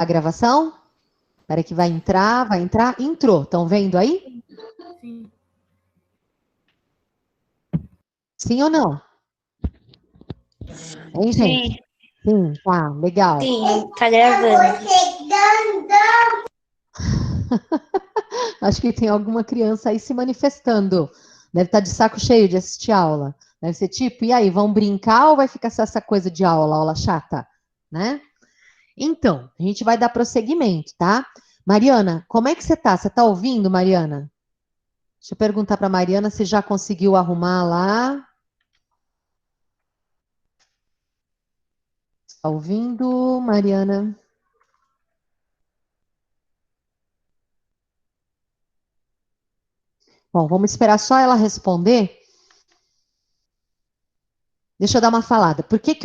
a gravação? Espera que vai entrar, entrou. Estão vendo aí? Sim. Sim ou não? Hein, gente? Sim, tá, legal. Sim, tá gravando. Acho que tem alguma criança aí se manifestando. Deve estar de saco cheio de assistir aula. Deve ser tipo, e aí, vão brincar ou vai ficar só essa coisa de aula, aula chata? Né? Então, a gente vai dar prosseguimento, tá? Mariana, como é que você tá? Você tá ouvindo, Mariana? Deixa eu perguntar para Mariana se já conseguiu arrumar lá. Está ouvindo, Mariana? Bom, vamos esperar só ela responder. Deixa eu dar uma falada. Por que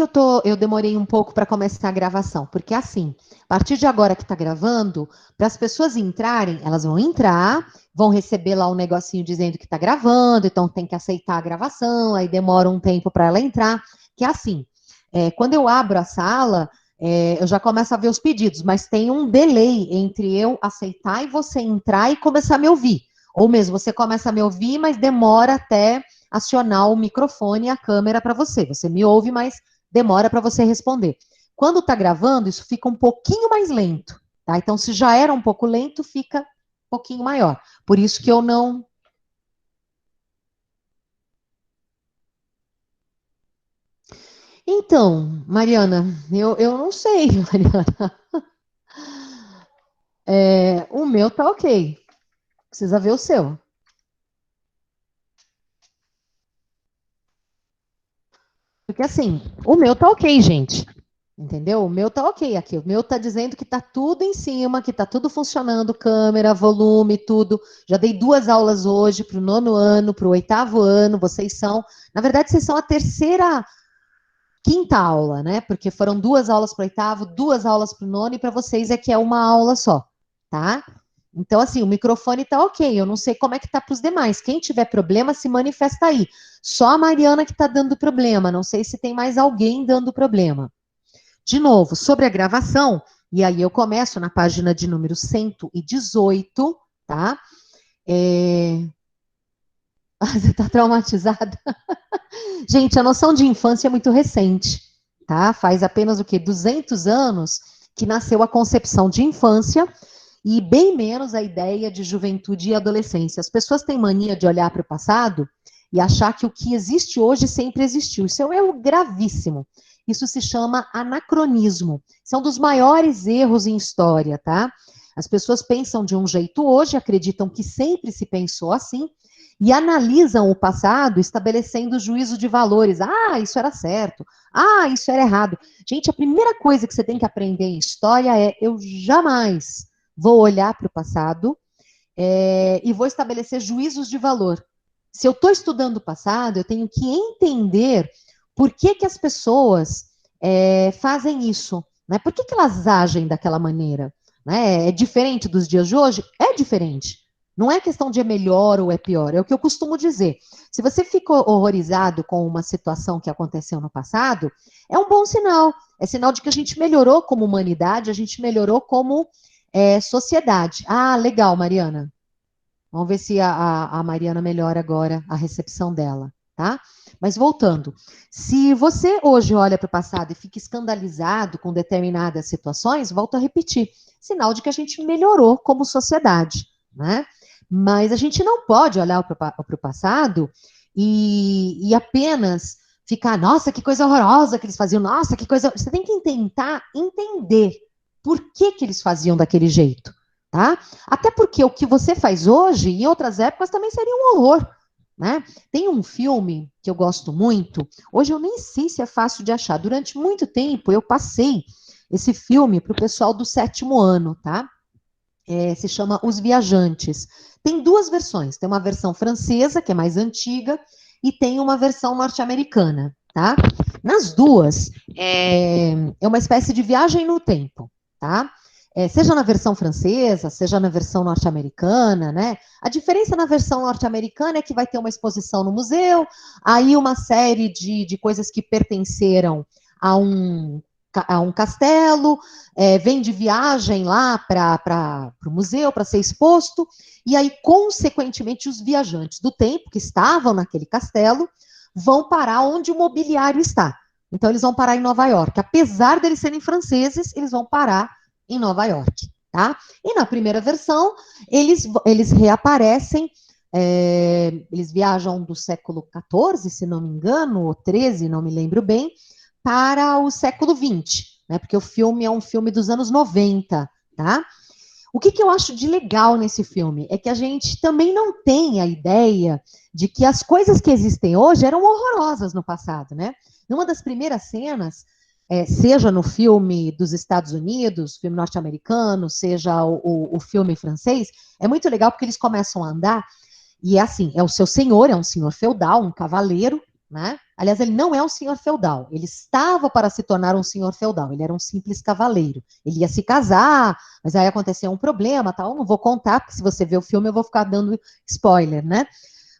eu demorei um pouco para começar a gravação? Porque assim, a partir de agora que está gravando, para as pessoas entrarem, elas vão entrar, vão receber lá um negocinho dizendo que está gravando, então tem que aceitar a gravação, aí demora um tempo para ela entrar, que é assim. Quando eu abro a sala, eu já começo a ver os pedidos, mas tem um delay entre eu aceitar e você entrar e começar a me ouvir. Ou mesmo, você começa a me ouvir, mas demora até acionar o microfone e a câmera para você. Você me ouve, mas demora para você responder. Quando está gravando, isso fica um pouquinho mais lento, tá? Então, se já era um pouco lento, fica um pouquinho maior. Por isso que eu não. Então, Mariana, eu não sei, Mariana. O meu tá ok. Precisa ver o seu. Porque assim, o meu tá ok, gente. Entendeu? O meu tá ok aqui. O meu tá dizendo que tá tudo em cima, que tá tudo funcionando, câmera, volume, tudo. Já dei 2 aulas hoje para o 9º ano, para o 8º ano. Vocês são, na verdade, vocês são a terceira, quinta aula, né? Porque foram 2 aulas para o 8º, 2 aulas para o 9º, e para vocês é que é uma aula só, tá? Então, assim, o microfone tá ok. Eu não sei como é que tá para os demais. Quem tiver problema, se manifesta aí. Só a Mariana que tá dando problema. Não sei se tem mais alguém dando problema. De novo, sobre a gravação, e aí eu começo na página de número 118, tá? Você está traumatizada? Gente, a noção de infância é muito recente, tá? Faz apenas o quê? 200 anos que nasceu a concepção de infância e bem menos a ideia de juventude e adolescência. As pessoas têm mania de olhar para o passado e achar que o que existe hoje sempre existiu. Isso é um erro gravíssimo. Isso se chama anacronismo. São dos maiores erros em história, tá? As pessoas pensam de um jeito hoje, acreditam que sempre se pensou assim, e analisam o passado estabelecendo juízo de valores. Ah, isso era certo. Ah, isso era errado. Gente, a primeira coisa que você tem que aprender em história é: eu jamais vou olhar para o passado e vou estabelecer juízos de valor. Se eu estou estudando o passado, eu tenho que entender por que as pessoas fazem isso, né? Por que elas agem daquela maneira? Né? É diferente dos dias de hoje? É diferente. Não é questão de é melhor ou é pior, é o que eu costumo dizer. Se você ficou horrorizado com uma situação que aconteceu no passado, é um bom sinal. É sinal de que a gente melhorou como humanidade, a gente melhorou como sociedade. Ah, legal, Mariana. Vamos ver se a Mariana melhora agora a recepção dela, tá? Mas voltando, se você hoje olha para o passado e fica escandalizado com determinadas situações, volto a repetir, sinal de que a gente melhorou como sociedade, né? Mas a gente não pode olhar para o passado e apenas ficar, nossa, que coisa horrorosa que eles faziam, nossa, que coisa. Você tem que tentar entender por que eles faziam daquele jeito, tá? Até porque o que você faz hoje, em outras épocas, também seria um horror, né? Tem um filme que eu gosto muito, hoje eu nem sei se é fácil de achar. Durante muito tempo eu passei esse filme para o pessoal do 7º ano, tá? Se chama Os Viajantes. Tem 2 versões, tem uma versão francesa, que é mais antiga, e tem uma versão norte-americana, tá? Nas duas, é uma espécie de viagem no tempo, tá? Seja na versão francesa, seja na versão norte-americana, né? A diferença na versão norte-americana é que vai ter uma exposição no museu, aí uma série de coisas que pertenceram a um a um castelo, vem de viagem lá para o museu para ser exposto, e aí, consequentemente, os viajantes do tempo que estavam naquele castelo vão parar onde o mobiliário está. Então, eles vão parar em Nova York. Apesar deles serem franceses, eles vão parar em Nova York, tá? E na primeira versão, eles reaparecem, eles viajam do século XIV, se não me engano, ou XIII, não me lembro bem, para o século XX, né? Porque o filme é um filme dos anos 90, tá? O que eu acho de legal nesse filme é que a gente também não tem a ideia de que as coisas que existem hoje eram horrorosas no passado, né? Numa das primeiras cenas, seja no filme dos Estados Unidos, filme norte-americano, seja o filme francês, é muito legal porque eles começam a andar e é assim, é o seu senhor, é um senhor feudal, um cavaleiro, né? Aliás, ele não é um senhor feudal, ele estava para se tornar um senhor feudal, ele era um simples cavaleiro. Ele ia se casar, mas aí aconteceu um problema, tal, não vou contar, porque se você ver o filme eu vou ficar dando spoiler, né?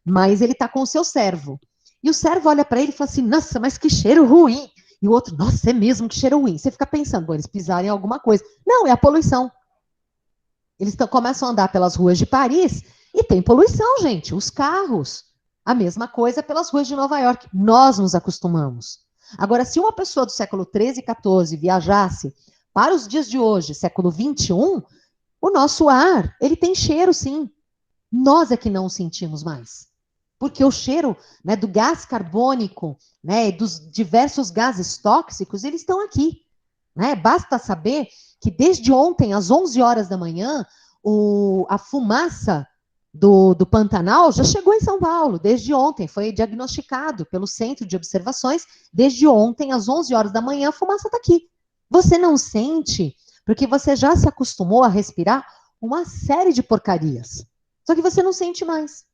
Mas ele está com o seu servo. E o servo olha para ele e fala assim, nossa, mas que cheiro ruim. E o outro, nossa, é mesmo, que cheiro ruim. Você fica pensando, bom, eles pisaram em alguma coisa. Não, é a poluição. Eles começam a andar pelas ruas de Paris e tem poluição, gente, os carros. A mesma coisa pelas ruas de Nova York. Nós nos acostumamos. Agora, se uma pessoa do século XIII e XIV viajasse para os dias de hoje, século XXI, o nosso ar, ele tem cheiro, sim. Nós é que não o sentimos mais. Porque o cheiro, né, do gás carbônico, né, dos diversos gases tóxicos, eles estão aqui. Né? Basta saber que desde ontem, às 11 horas da manhã, a fumaça do Pantanal já chegou em São Paulo, desde ontem, foi diagnosticado pelo Centro de Observações, desde ontem, às 11 horas da manhã, a fumaça está aqui. Você não sente, porque você já se acostumou a respirar uma série de porcarias. Só que você não sente mais.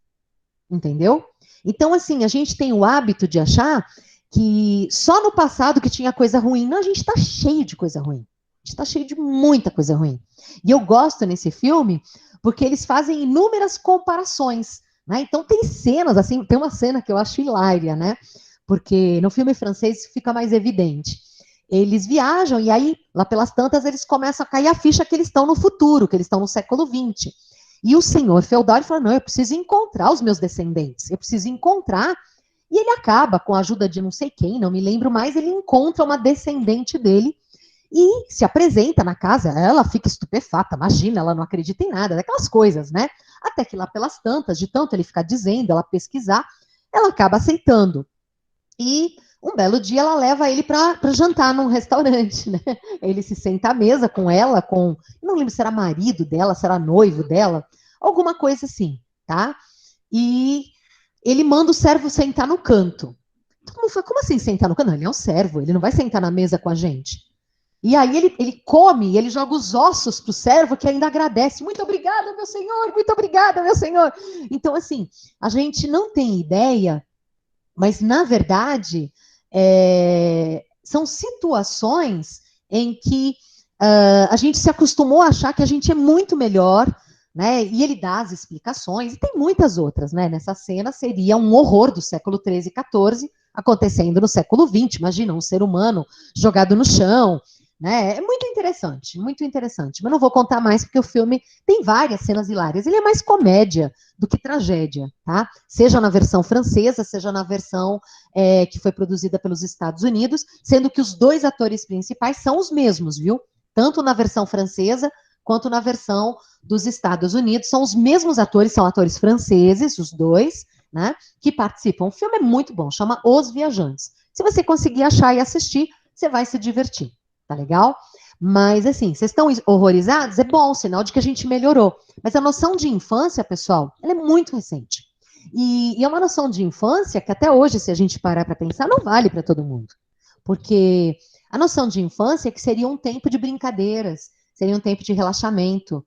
Entendeu? Então, assim, a gente tem o hábito de achar que só no passado que tinha coisa ruim. Não, a gente está cheio de coisa ruim. A gente está cheio de muita coisa ruim. E eu gosto nesse filme porque eles fazem inúmeras comparações. Né? Então, tem cenas, assim, tem uma cena que eu acho hilária, né? Porque no filme francês fica mais evidente. Eles viajam e aí, lá pelas tantas, eles começam a cair a ficha que eles estão no futuro, que eles estão no século XX. E o senhor feudal ele fala, não, eu preciso encontrar os meus descendentes, eu preciso encontrar. E ele acaba, com a ajuda de não sei quem, não me lembro mais, ele encontra uma descendente dele e se apresenta na casa. Ela fica estupefata, imagina, ela não acredita em nada, daquelas coisas, né? Até que lá pelas tantas, de tanto ele ficar dizendo, ela pesquisar, ela acaba aceitando. E um belo dia ela leva ele para jantar num restaurante, né? Ele se senta à mesa com ela, não lembro se era marido dela, se era noivo dela, alguma coisa assim, tá? E ele manda o servo sentar no canto. Todo mundo fala, como assim sentar no canto? Não, ele é um servo, ele não vai sentar na mesa com a gente. E aí ele come, ele joga os ossos pro servo que ainda agradece. Muito obrigada, meu senhor, muito obrigada, meu senhor. Então, assim, a gente não tem ideia, mas, na verdade, são situações em que a gente se acostumou a achar que a gente é muito melhor, né? E ele dá as explicações, e tem muitas outras, né? Nessa cena seria um horror do século XIII e XIV acontecendo no século XX. Imagina, um ser humano jogado no chão, né? É muito interessante. Mas não vou contar mais, porque o filme tem várias cenas hilárias. Ele é mais comédia do que tragédia, tá? Seja na versão francesa, seja na versão que foi produzida pelos Estados Unidos, sendo que os dois atores principais são os mesmos, viu? Tanto na versão francesa quanto na versão dos Estados Unidos. São os mesmos atores, são atores franceses, os dois, né? Que participam. O filme é muito bom, chama Os Viajantes. Se você conseguir achar e assistir, você vai se divertir. Tá legal? Mas, assim, vocês estão horrorizados? É bom, sinal de que a gente melhorou. Mas a noção de infância, pessoal, ela é muito recente. E é uma noção de infância que até hoje, se a gente parar para pensar, não vale para todo mundo. Porque a noção de infância é que seria um tempo de brincadeiras, seria um tempo de relaxamento.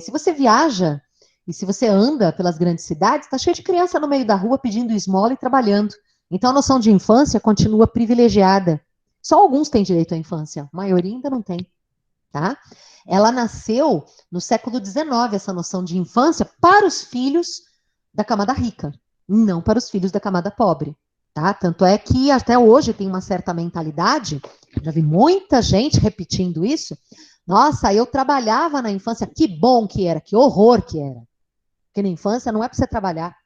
Se você viaja e se você anda pelas grandes cidades, está cheio de criança no meio da rua pedindo esmola e trabalhando. Então a noção de infância continua privilegiada. Só alguns têm direito à infância, a maioria ainda não tem, tá? Ela nasceu no século XIX, essa noção de infância, para os filhos da camada rica, não para os filhos da camada pobre, tá? Tanto é que até hoje tem uma certa mentalidade Já vi muita gente repetindo isso. Nossa, eu trabalhava na infância, que bom que era, que horror que era. Porque na infância não é para você trabalhar.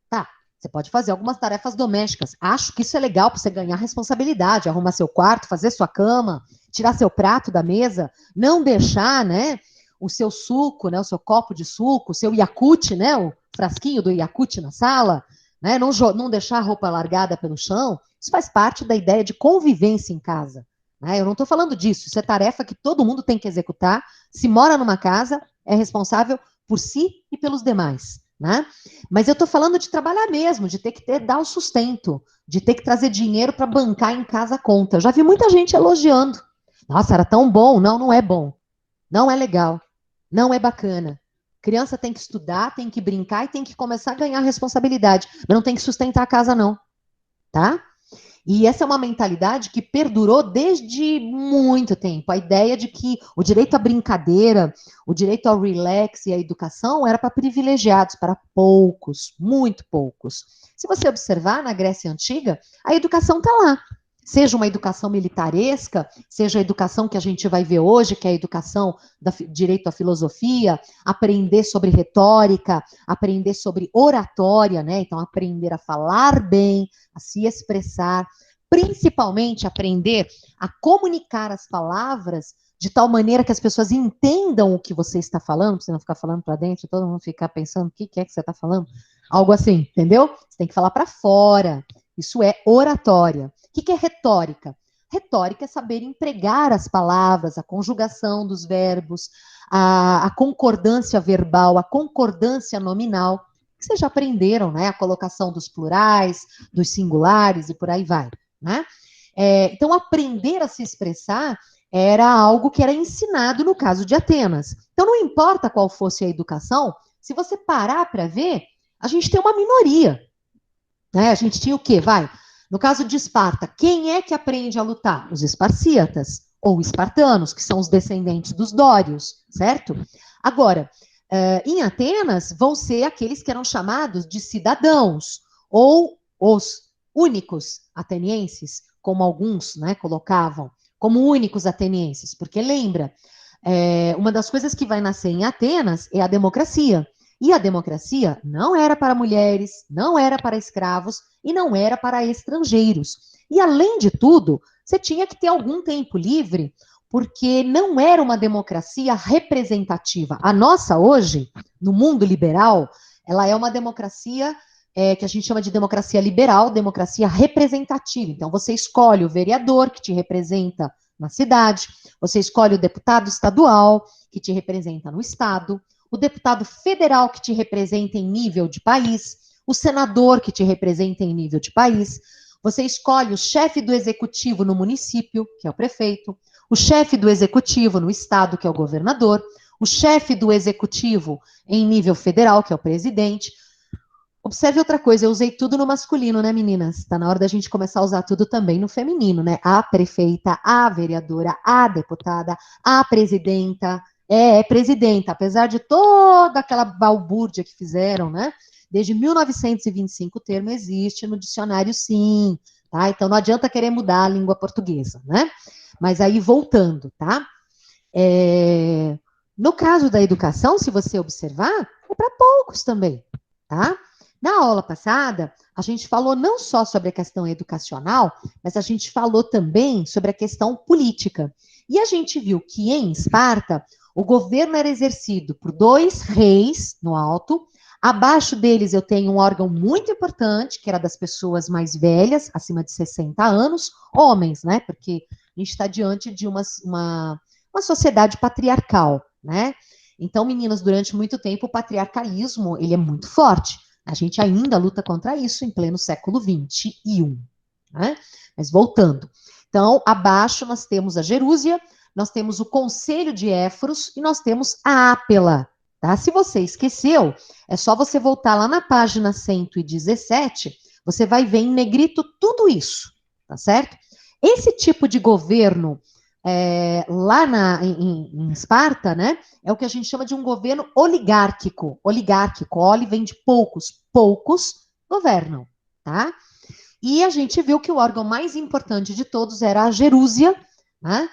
Tá, você pode fazer algumas tarefas domésticas. Acho que isso é legal para você ganhar responsabilidade, arrumar seu quarto, fazer sua cama, tirar seu prato da mesa, não deixar, né, o seu suco, né, o seu copo de suco, o seu Yakult, né, o frasquinho do Yakult na sala, né, não deixar a roupa largada pelo chão. Isso faz parte da ideia de convivência em casa. Né? Eu não estou falando disso. Isso é tarefa que todo mundo tem que executar. Se mora numa casa, é responsável por si e pelos demais. Né? Mas eu estou falando de trabalhar mesmo, de ter que dar o sustento, de ter que trazer dinheiro para bancar em casa a conta. Eu já vi muita gente elogiando. Nossa, era tão bom. Não, não é bom. Não é legal. Não é bacana. Criança tem que estudar, tem que brincar e tem que começar a ganhar responsabilidade. Mas não tem que sustentar a casa, não. Tá? E essa é uma mentalidade que perdurou desde muito tempo. A ideia de que o direito à brincadeira, o direito ao relax e à educação era para privilegiados, para poucos, muito poucos. Se você observar na Grécia Antiga, a educação está lá. Seja uma educação militaresca, seja a educação que a gente vai ver hoje, que é a educação do direito à filosofia, aprender sobre retórica, aprender sobre oratória, né? Então, aprender a falar bem, a se expressar, principalmente aprender a comunicar as palavras de tal maneira que as pessoas entendam o que você está falando, para você não ficar falando para dentro, todo mundo ficar pensando o que é que você está falando, algo assim, entendeu? Você tem que falar para fora. Isso é oratória. O que é retórica? Retórica é saber empregar as palavras, a conjugação dos verbos, a concordância verbal, a concordância nominal, que vocês já aprenderam, né? A colocação dos plurais, dos singulares e por aí vai. Né? Então, aprender a se expressar era algo que era ensinado no caso de Atenas. Então, não importa qual fosse a educação, se você parar para ver, a gente tem uma minoria. Né? A gente tinha o quê? No caso de Esparta, quem é que aprende a lutar? Os esparcíatas, ou espartanos, que são os descendentes dos dórios, certo? Agora, em Atenas, vão ser aqueles que eram chamados de cidadãos, ou os únicos atenienses, como alguns, né, colocavam, como únicos atenienses, porque lembra, uma das coisas que vai nascer em Atenas é a democracia. E a democracia não era para mulheres, não era para escravos e não era para estrangeiros. E além de tudo, você tinha que ter algum tempo livre, porque não era uma democracia representativa. A nossa hoje, no mundo liberal, ela é uma democracia que a gente chama de democracia liberal, democracia representativa. Então, você escolhe o vereador que te representa na cidade, você escolhe o deputado estadual que te representa no estado, o deputado federal que te representa em nível de país, o senador que te representa em nível de país, você escolhe o chefe do executivo no município, que é o prefeito, o chefe do executivo no estado, que é o governador, o chefe do executivo em nível federal, que é o presidente. Observe outra coisa, eu usei tudo no masculino, né, meninas? Está na hora da gente começar a usar tudo também no feminino, né? A prefeita, a vereadora, a deputada, a presidenta. É presidenta, apesar de toda aquela balbúrdia que fizeram, né? Desde 1925 o termo existe no dicionário, sim, tá? Então não adianta querer mudar a língua portuguesa, né? Mas aí voltando, tá? No caso da educação, se você observar, é para poucos também, tá? Na aula passada, a gente falou não só sobre a questão educacional, mas a gente falou também sobre a questão política. E a gente viu que em Esparta, o governo era exercido por 2 reis no alto. Abaixo deles eu tenho um órgão muito importante, que era das pessoas mais velhas, acima de 60 anos, homens, né? Porque a gente está diante de uma sociedade patriarcal, né? Então, meninas, durante muito tempo o patriarcalismo ele é muito forte. A gente ainda luta contra isso em pleno século XXI. Né? Mas voltando. Então, abaixo nós temos a Jerúsia, nós temos o Conselho de Éforos e nós temos a Ápela. Tá? Se você esqueceu, é só você voltar lá na página 117, você vai ver em negrito tudo isso, tá certo? Esse tipo de governo lá em Esparta, né, é o que a gente chama de um governo oligárquico. Oligárquico, oli vem de poucos, poucos governam, tá? E a gente viu que o órgão mais importante de todos era a Gerúsia, né?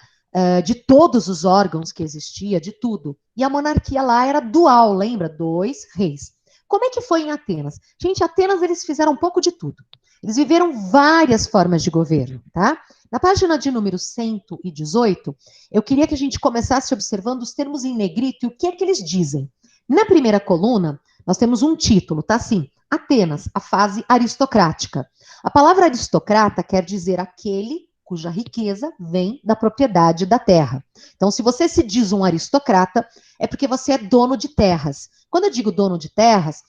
De todos os órgãos que existia, de tudo. E a monarquia lá era dual, lembra? 2 reis. Como é que foi em Atenas? Gente, Atenas eles fizeram um pouco de tudo. Eles viveram várias formas de governo, tá? Na página de número 118, eu queria que a gente começasse observando os termos em negrito e o que é que eles dizem. Na primeira coluna, nós temos um título, tá assim, Atenas, a fase aristocrática. A palavra aristocrata quer dizer aquele cuja riqueza vem da propriedade da terra. Então, se você se diz um aristocrata, é porque você é dono de terras. Quando eu digo dono de terras,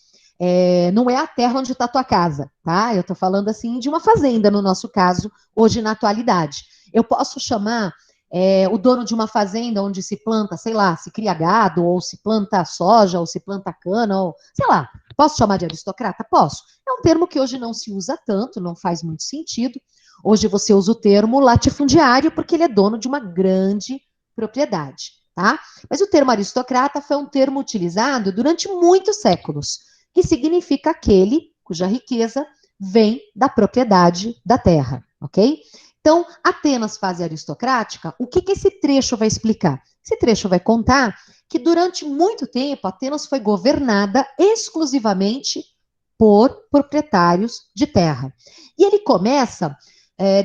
não é a terra onde está a tua casa, tá? Eu estou falando assim de uma fazenda, no nosso caso, hoje na atualidade. Eu posso chamar o dono de uma fazenda onde se planta, sei lá, se cria gado, ou se planta soja, ou se planta cana, ou sei lá. Posso chamar de aristocrata? Posso. É um termo que hoje não se usa tanto, não faz muito sentido. Hoje você usa o termo latifundiário porque ele é dono de uma grande propriedade, tá? Mas o termo aristocrata foi um termo utilizado durante muitos séculos, que significa aquele cuja riqueza vem da propriedade da terra, ok? Então, Atenas, fase aristocrática, o que esse trecho vai explicar? Esse trecho vai contar que durante muito tempo Atenas foi governada exclusivamente por proprietários de terra. E ele começa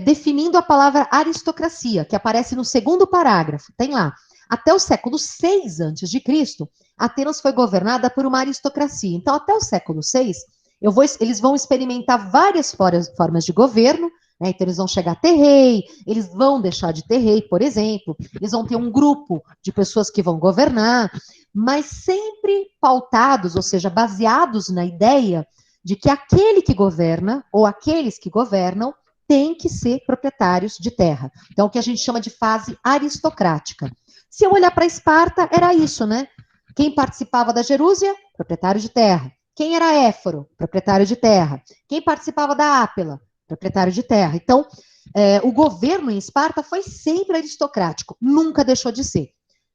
definindo a palavra aristocracia, que aparece no segundo parágrafo. Tem lá. Até o século VI a.C., Atenas foi governada por uma aristocracia. Então, até o século VI, eles vão experimentar várias formas de governo, né? Então, eles vão chegar a ter rei, eles vão deixar de ter rei, por exemplo, eles vão ter um grupo de pessoas que vão governar, mas sempre pautados, ou seja, baseados na ideia de que aquele que governa, ou aqueles que governam, têm que ser proprietários de terra. Então, o que a gente chama de fase aristocrática. Se eu olhar para Esparta, era isso, né? Quem participava da Gerúsia? Proprietário de terra. Quem era Éforo? Proprietário de terra. Quem participava da Ápila? Proprietário de terra. Então, o governo em Esparta foi sempre aristocrático, nunca deixou de ser.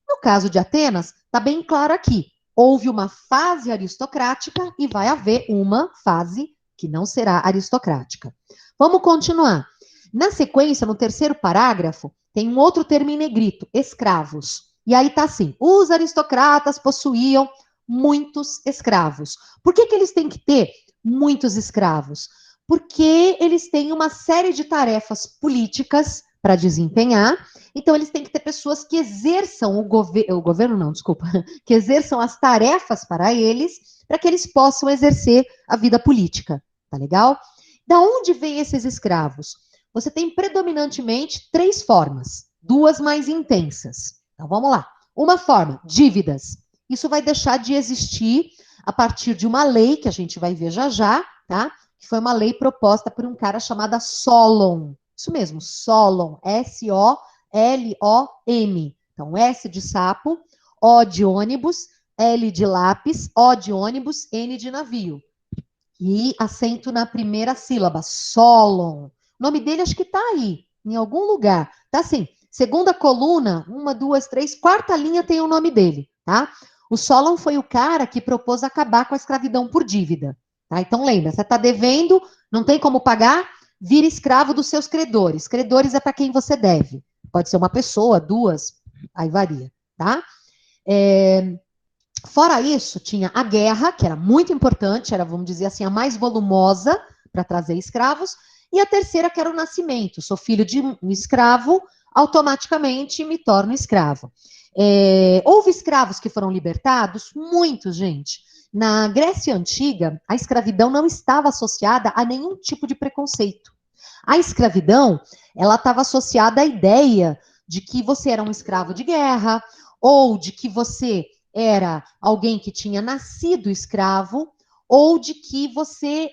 No caso de Atenas, está bem claro aqui. Houve uma fase aristocrática e vai haver uma fase que não será aristocrática. Vamos continuar. Na sequência, no terceiro parágrafo, tem um outro termo em negrito, escravos. E aí está assim, os aristocratas possuíam muitos escravos. Por que eles têm que ter muitos escravos? Porque eles têm uma série de tarefas políticas para desempenhar, então eles têm que ter pessoas que exerçam o governo não, desculpa, que exerçam as tarefas para eles, para que eles possam exercer a vida política, tá legal? Da onde vêm esses escravos? Você tem predominantemente 3 formas, 2 mais intensas. Então vamos lá. Uma forma, dívidas. Isso vai deixar de existir a partir de uma lei que a gente vai ver já já, tá? Que foi uma lei proposta por um cara chamado Solon. Isso mesmo, Solon, S-O-L-O-N. Então, S de sapo, O de ônibus, L de lápis, O de ônibus, N de navio. E acento na primeira sílaba, Solon. O nome dele acho que está aí, em algum lugar. Tá assim, segunda coluna, 1, 2, 3, quarta linha tem o nome dele, tá? O Solon foi o cara que propôs acabar com a escravidão por dívida. Tá? Então lembra, você está devendo, não tem como pagar, vira escravo dos seus credores. Credores é para quem você deve. Pode ser uma pessoa, 2, aí varia, tá? Fora isso, tinha a guerra, que era muito importante, era, vamos dizer assim, a mais volumosa para trazer escravos, e a terceira, que era o nascimento. Sou filho de um escravo, automaticamente me torno escravo. Houve escravos que foram libertados? Muitos, gente. Na Grécia Antiga, a escravidão não estava associada a nenhum tipo de preconceito. A escravidão, ela estava associada à ideia de que você era um escravo de guerra, ou de que você era alguém que tinha nascido escravo, ou de que você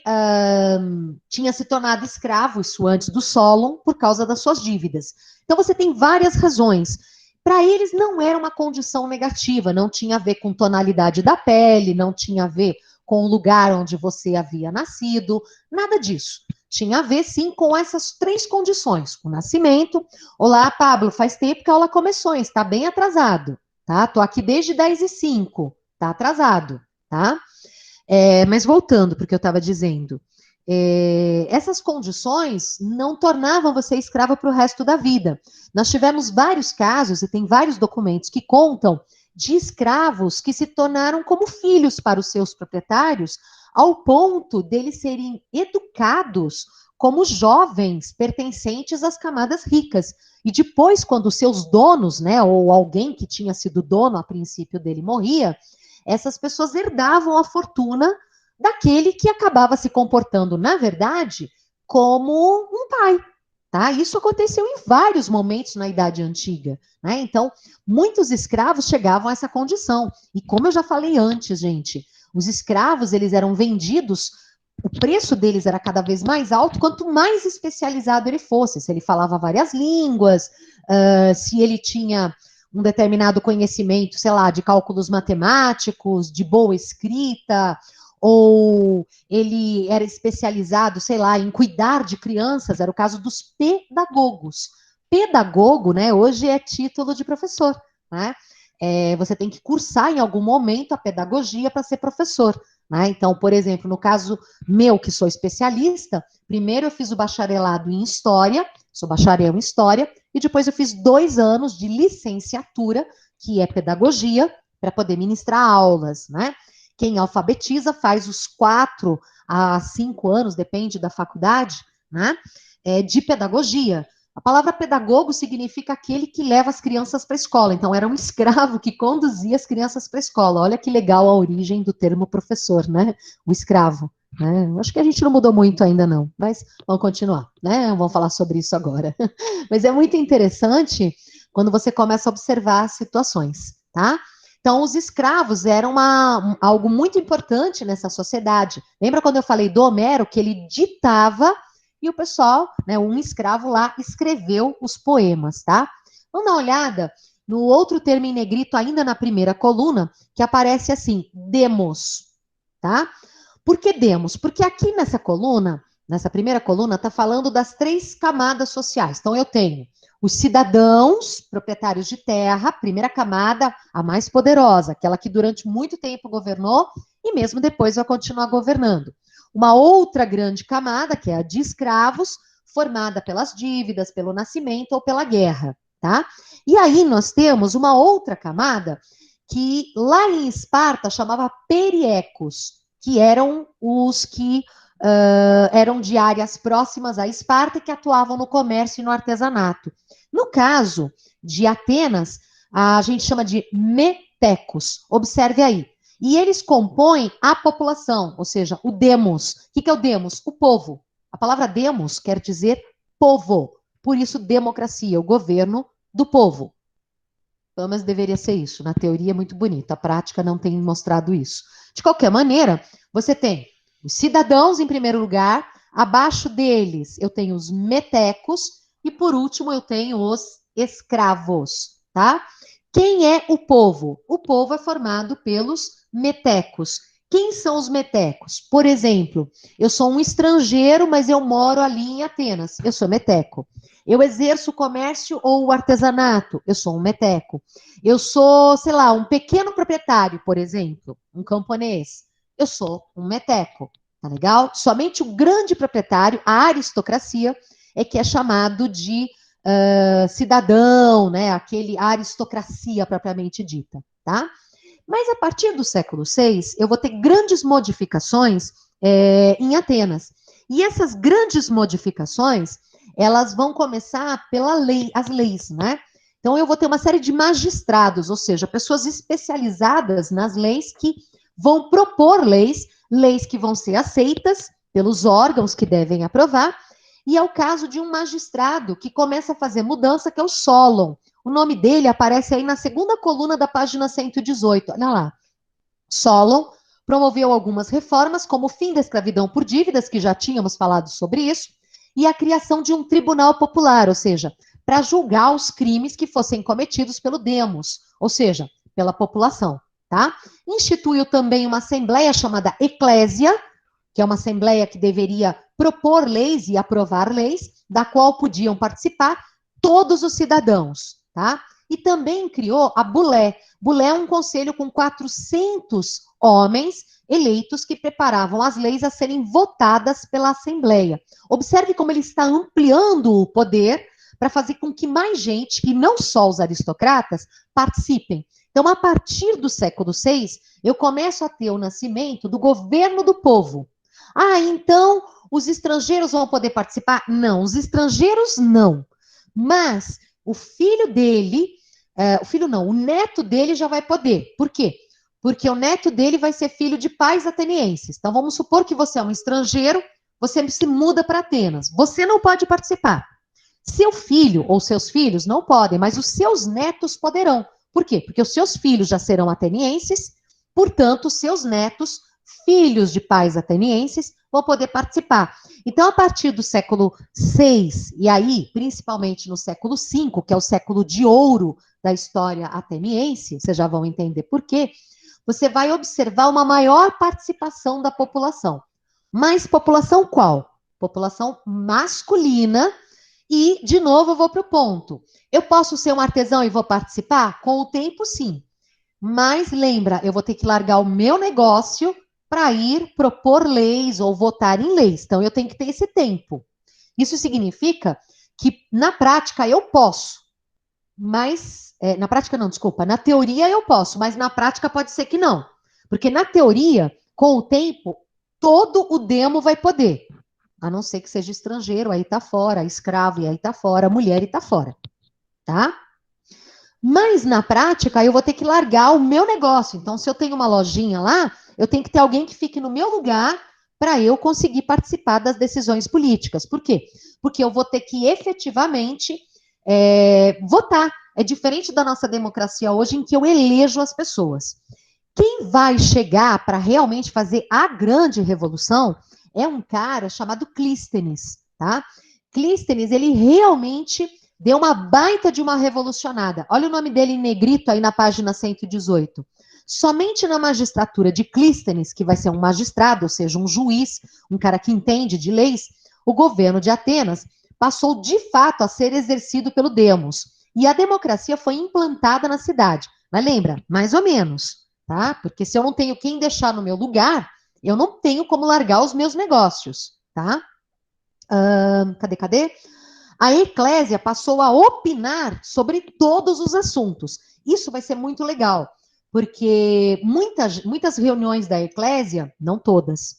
tinha se tornado escravo, isso antes do Solon, por causa das suas dívidas. Então você tem várias razões. Para eles não era uma condição negativa, não tinha a ver com tonalidade da pele, não tinha a ver com o lugar onde você havia nascido, nada disso. Tinha a ver, sim, com essas 3 condições. O nascimento. Olá, Pablo, faz tempo que a aula começou, está bem atrasado, tá? Tô aqui desde 10h05, tá atrasado, tá? Mas voltando para o que eu estava dizendo. essas condições não tornavam você escrava para o resto da vida. Nós tivemos vários casos, e tem vários documentos que contam, de escravos que se tornaram como filhos para os seus proprietários, ao ponto deles serem educados como jovens pertencentes às camadas ricas. E depois, quando os seus donos, né, ou alguém que tinha sido dono a princípio dele morria, essas pessoas herdavam a fortuna daquele que acabava se comportando, na verdade, como um pai. Tá? Isso aconteceu em vários momentos na Idade Antiga. Né? Então, muitos escravos chegavam a essa condição. E como eu já falei antes, gente, os escravos eles eram vendidos, o preço deles era cada vez mais alto, quanto mais especializado ele fosse. Se ele falava várias línguas, se ele tinha um determinado conhecimento, sei lá, de cálculos matemáticos, de boa escrita, ou ele era especializado, sei lá, em cuidar de crianças, era o caso dos pedagogos. Pedagogo, né, hoje é título de professor, né? Você tem que cursar em algum momento a pedagogia para ser professor, né? Então, por exemplo, no caso meu, que sou especialista, primeiro eu fiz o bacharelado em História, sou bacharel em História, e depois eu fiz 2 anos de licenciatura, que é pedagogia, para poder ministrar aulas, né? Quem alfabetiza faz os 4 a 5 anos, depende da faculdade, né? De pedagogia. A palavra pedagogo significa aquele que leva as crianças para a escola. Então, era um escravo que conduzia as crianças para a escola. Olha que legal a origem do termo professor, né? O escravo. Né? Acho que a gente não mudou muito ainda, não. Mas vamos continuar, né? Vamos falar sobre isso agora. Mas é muito interessante quando você começa a observar as situações, tá? Então, os escravos eram algo muito importante nessa sociedade. Lembra quando eu falei do Homero, que ele ditava e o pessoal, né, um escravo lá, escreveu os poemas, tá? Vamos dar uma olhada no outro termo em negrito, ainda na primeira coluna, que aparece assim, demos, tá? Por que demos? Porque aqui nessa coluna, nessa primeira coluna, está falando das 3 camadas sociais. Então, eu tenho os cidadãos, proprietários de terra, primeira camada, a mais poderosa, aquela que durante muito tempo governou e mesmo depois vai continuar governando. Uma outra grande camada, que é a de escravos, formada pelas dívidas, pelo nascimento ou pela guerra, tá? E aí nós temos uma outra camada que lá em Esparta chamava periecos, que eram os que eram de áreas próximas a Esparta e que atuavam no comércio e no artesanato. No caso de Atenas, a gente chama de metecos. Observe aí. E eles compõem a população, ou seja, o demos. O que é o demos? O povo. A palavra demos quer dizer povo. Por isso, democracia, o governo do povo. Mas deveria ser isso. Na teoria é muito bonito, a prática não tem mostrado isso. De qualquer maneira, você tem os cidadãos em primeiro lugar, abaixo deles eu tenho os metecos e por último eu tenho os escravos, tá? Quem é o povo? O povo é formado pelos metecos. Quem são os metecos? Por exemplo, eu sou um estrangeiro, mas eu moro ali em Atenas. Eu sou meteco. Eu exerço o comércio ou o artesanato. Eu sou um meteco. Eu sou, sei lá, um pequeno proprietário, por exemplo, um camponês. Eu sou um meteco. Tá legal? Somente o grande proprietário, a aristocracia, é que é chamado de cidadão, né? A aristocracia propriamente dita, tá? Mas a partir do século VI, eu vou ter grandes modificações em Atenas. E essas grandes modificações, elas vão começar pela lei, as leis, né? Então, eu vou ter uma série de magistrados, ou seja, pessoas especializadas nas leis que vão propor leis, leis que vão ser aceitas pelos órgãos que devem aprovar, e é o caso de um magistrado que começa a fazer mudança, que é o Solon. O nome dele aparece aí na segunda coluna da página 118. Olha lá. Solon promoveu algumas reformas, como o fim da escravidão por dívidas, que já tínhamos falado sobre isso, e a criação de um tribunal popular, ou seja, para julgar os crimes que fossem cometidos pelo demos, ou seja, pela população, tá? Instituiu também uma assembleia chamada eclésia, que é uma assembleia que deveria propor leis e aprovar leis, da qual podiam participar todos os cidadãos, tá? e também criou a Bulé. Bulé é um conselho com 400 homens eleitos que preparavam as leis a serem votadas pela Assembleia. Observe como ele está ampliando o poder para fazer com que mais gente, e não só os aristocratas, participem. Então, a partir do século VI, eu começo a ter o nascimento do governo do povo. Ah, então os estrangeiros vão poder participar? Não, os estrangeiros não. Mas o filho dele, o filho não, o neto dele já vai poder. Por quê? Porque o neto dele vai ser filho de pais atenienses. Então, vamos supor que você é um estrangeiro, você se muda para Atenas. Você não pode participar. Seu filho ou seus filhos não podem, mas os seus netos poderão. Por quê? Porque os seus filhos já serão atenienses, portanto, os seus netos, filhos de pais atenienses, vão poder participar. Então, a partir do século VI, e aí, principalmente no século V, que é o século de ouro da história ateniense, vocês já vão entender por quê, você vai observar uma maior participação da população. Mas população qual? População masculina. E, de novo, eu vou para o ponto. Eu posso ser um artesão e vou participar? Com o tempo, sim. Mas, lembra, eu vou ter que largar o meu negócio para ir propor leis ou votar em leis. Então, eu tenho que ter esse tempo. Isso significa que, na prática, eu posso. Mas, na prática não, desculpa. Na teoria eu posso, mas na prática pode ser que não. Porque, na teoria, com o tempo, todo o demo vai poder. A não ser que seja estrangeiro, aí tá fora, escravo, e aí tá fora, mulher, e tá fora, tá? Mas, na prática, eu vou ter que largar o meu negócio. Então, se eu tenho uma lojinha lá, eu tenho que ter alguém que fique no meu lugar para eu conseguir participar das decisões políticas. Por quê? Porque eu vou ter que efetivamente votar. É diferente da nossa democracia hoje, em que eu elejo as pessoas. Quem vai chegar para realmente fazer a grande revolução é um cara chamado Clístenes, tá? Clístenes, ele realmente deu uma baita de uma revolucionada. Olha o nome dele em negrito aí na página 118. Somente na magistratura de Clístenes, que vai ser um magistrado, ou seja, um juiz, um cara que entende de leis, o governo de Atenas passou de fato a ser exercido pelo demos. E a democracia foi implantada na cidade. Mas lembra, mais ou menos, tá? Porque se eu não tenho quem deixar no meu lugar, eu não tenho como largar os meus negócios, tá? Cadê? A eclésia passou a opinar sobre todos os assuntos. Isso vai ser muito legal, porque muitas reuniões da eclésia, não todas,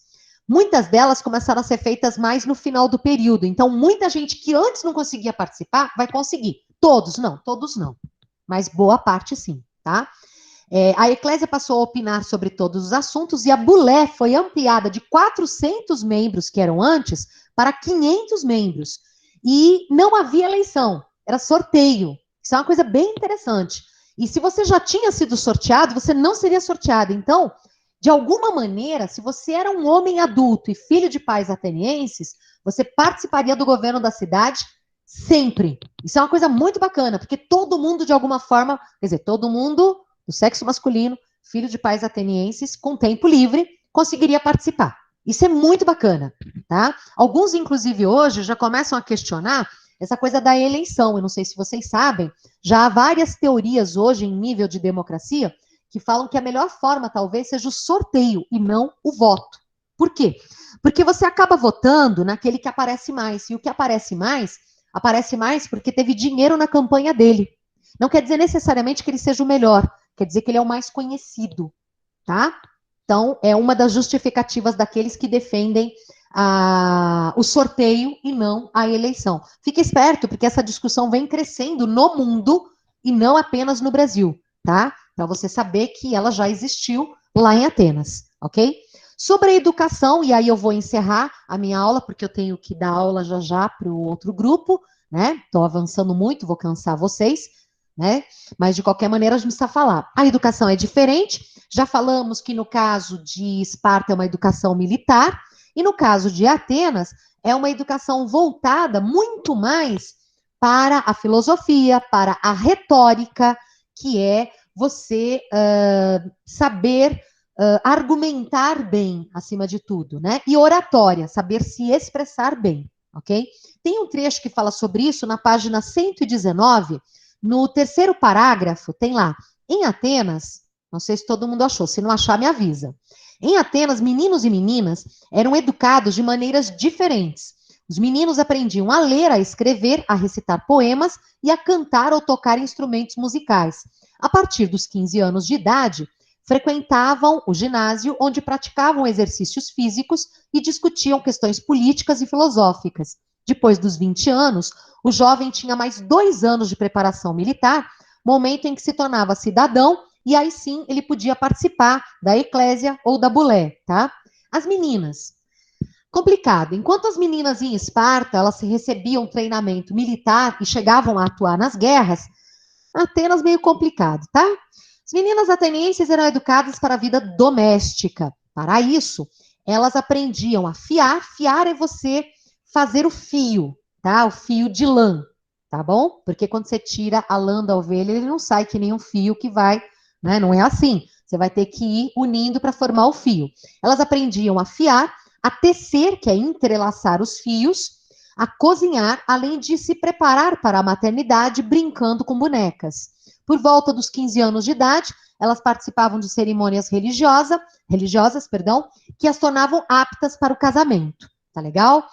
muitas delas começaram a ser feitas mais no final do período. Então, muita gente que antes não conseguia participar vai conseguir. Todos não, mas boa parte sim, tá? A eclésia passou a opinar sobre todos os assuntos e a Bulé foi ampliada de 400 membros, que eram antes, para 500 membros. E não havia eleição, era sorteio. Isso é uma coisa bem interessante. E se você já tinha sido sorteado, você não seria sorteado. Então, de alguma maneira, se você era um homem adulto e filho de pais atenienses, você participaria do governo da cidade sempre. Isso é uma coisa muito bacana, porque todo mundo, de alguma forma, quer dizer, todo mundo do sexo masculino, filho de pais atenienses, com tempo livre, conseguiria participar. Isso é muito bacana, tá? Alguns, inclusive, hoje já começam a questionar essa coisa da eleição. Eu não sei se vocês sabem, já há várias teorias hoje em nível de democracia que falam que a melhor forma, talvez, seja o sorteio e não o voto. Por quê? Porque você acaba votando naquele que aparece mais. E o que aparece mais porque teve dinheiro na campanha dele. Não quer dizer necessariamente que ele seja o melhor, quer dizer que ele é o mais conhecido, tá? Então, é uma das justificativas daqueles que defendem o sorteio e não a eleição. Fique esperto, porque essa discussão vem crescendo no mundo e não apenas no Brasil, tá? Para você saber que ela já existiu lá em Atenas, ok? Sobre a educação, e aí eu vou encerrar a minha aula, porque eu tenho que dar aula já para o outro grupo, né? Estou avançando muito, vou cansar vocês, né? Mas, de qualquer maneira, a gente precisa falar. A educação é diferente. Já falamos que, no caso de Esparta, é uma educação militar. E, no caso de Atenas, é uma educação voltada muito mais para a filosofia, para a retórica, que é você saber argumentar bem, acima de tudo, né? E oratória, saber se expressar bem, ok? Tem um trecho que fala sobre isso na página 119, No terceiro parágrafo, tem lá, em Atenas, não sei se todo mundo achou, se não achar, me avisa. Em Atenas, meninos e meninas eram educados de maneiras diferentes. Os meninos aprendiam a ler, a escrever, a recitar poemas e a cantar ou tocar instrumentos musicais. A partir dos 15 anos de idade, frequentavam o ginásio, onde praticavam exercícios físicos e discutiam questões políticas e filosóficas. Depois dos 20 anos, o jovem tinha mais 2 anos de preparação militar, momento em que se tornava cidadão, e aí sim ele podia participar da eclésia ou da bulé, tá? As meninas. Complicado. Enquanto as meninas em Esparta, elas recebiam treinamento militar e chegavam a atuar nas guerras, Atenas meio complicado, tá? As meninas atenienses eram educadas para a vida doméstica. Para isso, elas aprendiam a fiar. Fiar é você fazer o fio, tá? O fio de lã, tá bom? Porque quando você tira a lã da ovelha, ele não sai que nem um fio que vai, né? Não é assim. Você vai ter que ir unindo para formar o fio. Elas aprendiam a fiar, a tecer, que é entrelaçar os fios, a cozinhar, além de se preparar para a maternidade brincando com bonecas. Por volta dos 15 anos de idade, elas participavam de cerimônias religiosas, que as tornavam aptas para o casamento. Tá legal?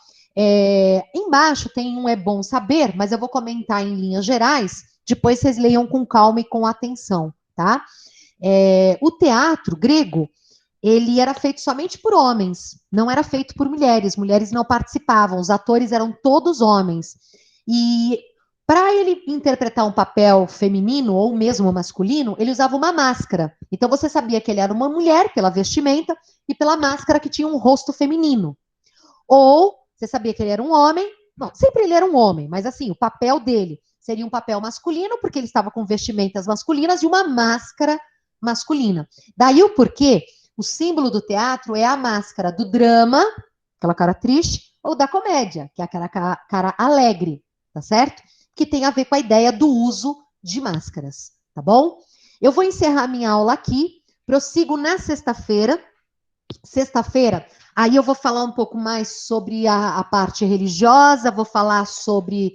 Embaixo tem um é bom saber, mas eu vou comentar em linhas gerais, depois vocês leiam com calma e com atenção, tá? O teatro grego, ele era feito somente por homens, não era feito por mulheres. Mulheres não participavam, os atores eram todos homens. E para ele interpretar um papel feminino ou mesmo masculino, ele usava uma máscara. Então você sabia que ele era uma mulher pela vestimenta e pela máscara que tinha um rosto feminino. Ou você sabia que ele era um homem, não, sempre ele era um homem, mas assim, o papel dele seria um papel masculino, porque ele estava com vestimentas masculinas e uma máscara masculina. Daí o porquê o símbolo do teatro é a máscara do drama, aquela cara triste, ou da comédia, que é aquela cara alegre, tá certo? Que tem a ver com a ideia do uso de máscaras, tá bom? Eu vou encerrar minha aula aqui, prossigo na sexta-feira. Sexta-feira, aí eu vou falar um pouco mais sobre a parte religiosa, vou falar sobre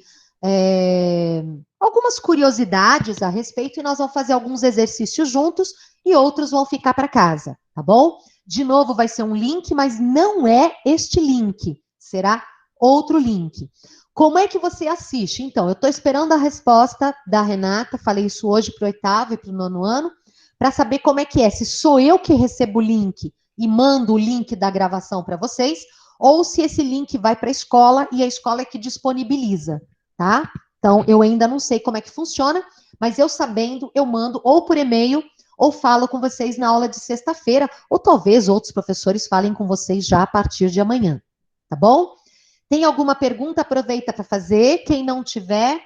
algumas curiosidades a respeito, e nós vamos fazer alguns exercícios juntos e outros vão ficar para casa, tá bom? De novo, vai ser um link, mas não é este link, será outro link. Como é que você assiste? Então, eu estou esperando a resposta da Renata, falei isso hoje para o 8º e para o 9º ano, para saber como é que é, se sou eu que recebo o link e mando o link da gravação para vocês, ou se esse link vai para a escola e a escola é que disponibiliza, tá? Então, eu ainda não sei como é que funciona, mas eu sabendo, eu mando ou por e-mail, ou falo com vocês na aula de sexta-feira, ou talvez outros professores falem com vocês já a partir de amanhã, tá bom? Tem alguma pergunta? Aproveita para fazer. Quem não tiver,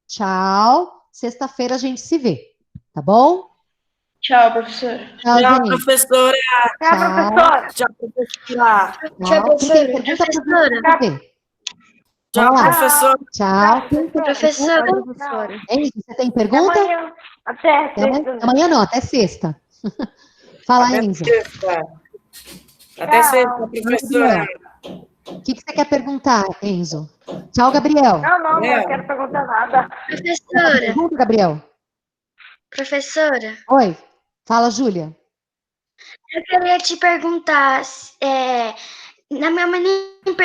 tchau. Sexta-feira a gente se vê, tá bom? Tchau, professora. Tchau, Tchau, gente. professora. Tchau, professora. Tchau, professora. Tchau. Quem tem pergunta, Professora. Tchau, Vamos lá. professora. Tchau. Quem tem Professora. pergunta? Hein, você tem pergunta? Amanhã. Até sexta. Amanhã não, até sexta. Fala, Até Enzo. sexta. Até sexta, professora. O que você quer perguntar, Enzo? Tchau, Gabriel. Não quero perguntar nada. Professora. Pergunta, Gabriel. Professora. Oi. Fala, Júlia. Eu queria te perguntar, na minha mãe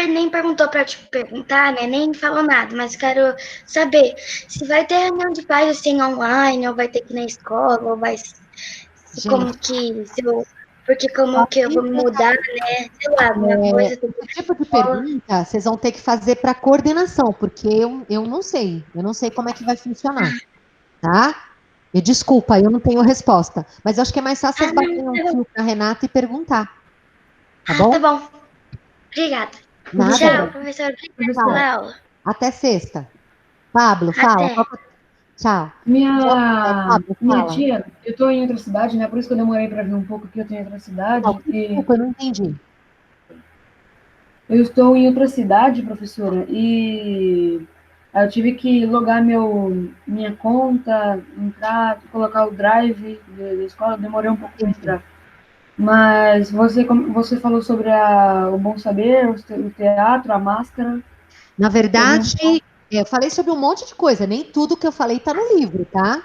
nem perguntou para te perguntar, né? Nem falou nada, mas quero saber se vai ter reunião de pais assim online, ou vai ter que ir na escola, ou vai como que porque como que eu vou mudar, né? Sei lá, alguma coisa. Esse tipo de pergunta vocês vão ter que fazer para coordenação, porque eu não sei. Eu não sei como é que vai funcionar, tá? E desculpa, eu não tenho resposta. Mas eu acho que é mais fácil vocês baterem um fio para a Renata e perguntar. Tá bom? Tá bom. Obrigada. Nada. Tchau, professora. Obrigada pela aula. Até sexta. Pablo, fala. Até. Tchau. Minha tia, eu estou em outra cidade, né? Por isso que eu demorei para vir um pouco aqui, eu estou em outra cidade. Desculpa, eu não entendi. Eu estou em outra cidade, professora, e eu tive que logar minha conta, entrar, colocar o drive da escola, demorei um pouco para entrar. Mas você falou sobre o Bom Saber, o teatro, a máscara. Na verdade, Eu falei sobre um monte de coisa, nem tudo que eu falei está no livro, tá?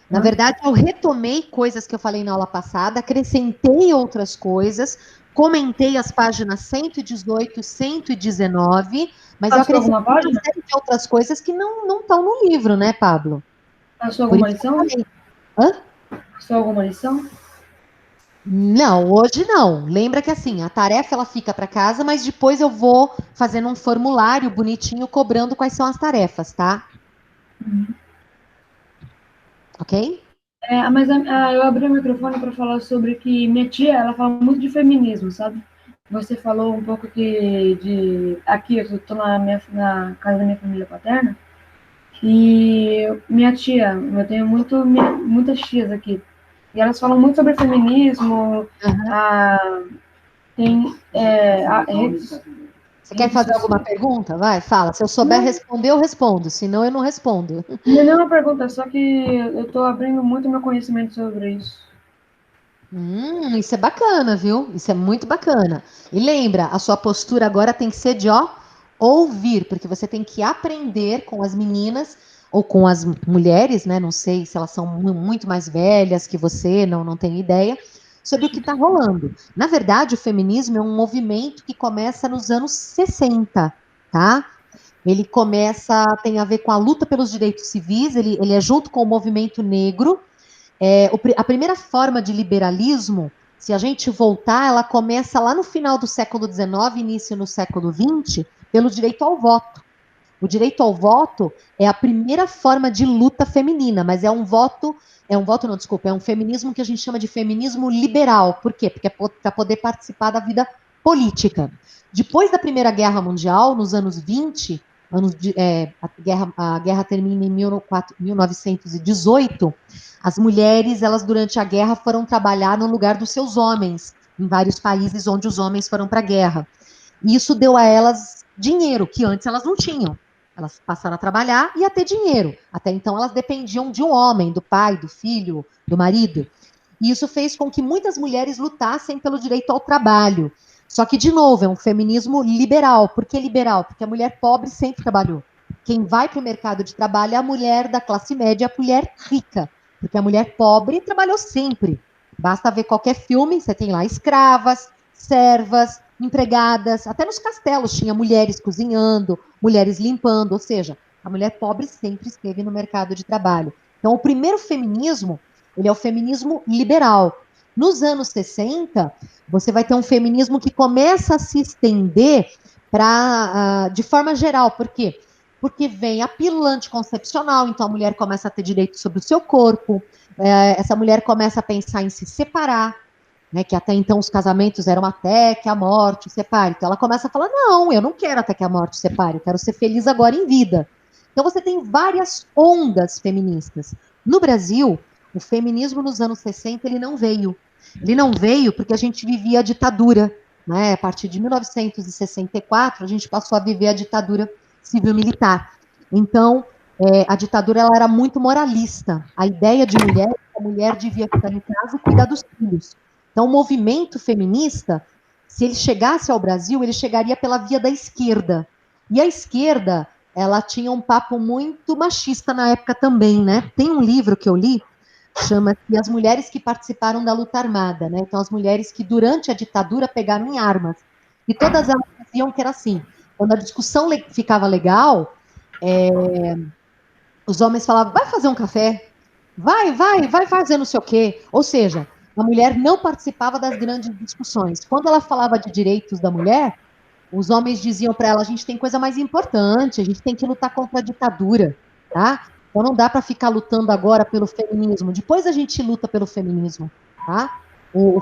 Na verdade, eu retomei coisas que eu falei na aula passada, acrescentei outras coisas, comentei as páginas 118, 119, mas eu Passou acrescentei alguma uma página? série de outras coisas que não estão no livro, né, Pablo? Passou Por alguma isso que eu lição? falei. Hã? Passou alguma lição? Não, hoje não. Lembra que assim, a tarefa ela fica para casa, mas depois eu vou fazendo um formulário bonitinho cobrando quais são as tarefas, tá? Ok? Mas eu abri o microfone para falar sobre que minha tia, ela fala muito de feminismo, sabe? Você falou um pouco aqui, eu estou na casa da minha família paterna, e minha tia, eu tenho muitas tias aqui, e elas falam muito sobre feminismo, tem redes. Você quer fazer alguma pergunta? Vai, fala. Se eu souber responder, eu respondo. Senão, eu não respondo. Não é uma pergunta, só que eu estou abrindo muito meu conhecimento sobre isso. Isso é bacana, viu? Isso é muito bacana. E lembra, a sua postura agora tem que ser de, ouvir, porque você tem que aprender com as meninas ou com as mulheres, né? Não sei se elas são muito mais velhas que você, não tenho ideia, sobre o que está rolando. Na verdade, o feminismo é um movimento que começa nos anos 60, tá? Ele tem a ver com a luta pelos direitos civis, ele é junto com o movimento negro. A primeira forma de liberalismo, se a gente voltar, ela começa lá no final do século XIX, início no século XX, pelo direito ao voto. O direito ao voto é a primeira forma de luta feminina, mas é um feminismo que a gente chama de feminismo liberal. Por quê? Porque é para poder participar da vida política. Depois da Primeira Guerra Mundial, nos anos 20, a guerra termina em 1918, as mulheres, elas durante a guerra foram trabalhar no lugar dos seus homens, em vários países onde os homens foram para a guerra. E isso deu a elas dinheiro, que antes elas não tinham. Elas passaram a trabalhar e a ter dinheiro. Até então elas dependiam de um homem, do pai, do filho, do marido. E isso fez com que muitas mulheres lutassem pelo direito ao trabalho. Só que, de novo, é um feminismo liberal. Por que liberal? Porque a mulher pobre sempre trabalhou. Quem vai para o mercado de trabalho é a mulher da classe média, a mulher rica. Porque a mulher pobre trabalhou sempre. Basta ver qualquer filme, você tem lá escravas, servas, empregadas, até nos castelos tinha mulheres cozinhando, mulheres limpando, ou seja, a mulher pobre sempre esteve no mercado de trabalho. Então, o primeiro feminismo, ele é o feminismo liberal. Nos anos 60, você vai ter um feminismo que começa a se estender de forma geral. Por quê? Porque vem a pílula anticoncepcional, então a mulher começa a ter direito sobre o seu corpo, essa mulher começa a pensar em se separar, né, que até então os casamentos eram até que a morte separe. Então ela começa a falar, não, eu não quero até que a morte separe, eu quero ser feliz agora em vida. Então você tem várias ondas feministas. No Brasil, o feminismo nos anos 60, ele não veio. Ele não veio porque a gente vivia a ditadura, né? A partir de 1964, a gente passou a viver a ditadura civil-militar. Então, a ditadura ela era muito moralista. A ideia de mulher, a mulher devia ficar em casa e cuidar dos filhos. Então, o movimento feminista, se ele chegasse ao Brasil, ele chegaria pela via da esquerda. E a esquerda, ela tinha um papo muito machista na época também, né? Tem um livro que eu li, chama-se As Mulheres que Participaram da Luta Armada, né? Então, as mulheres que durante a ditadura pegaram em armas. E todas elas diziam que era assim. Quando a discussão ficava legal, os homens falavam, vai fazer um café, vai fazer não sei o quê. Ou seja, a mulher não participava das grandes discussões. Quando ela falava de direitos da mulher, os homens diziam para ela, a gente tem coisa mais importante, a gente tem que lutar contra a ditadura, tá? Então não dá para ficar lutando agora pelo feminismo. Depois a gente luta pelo feminismo, tá? O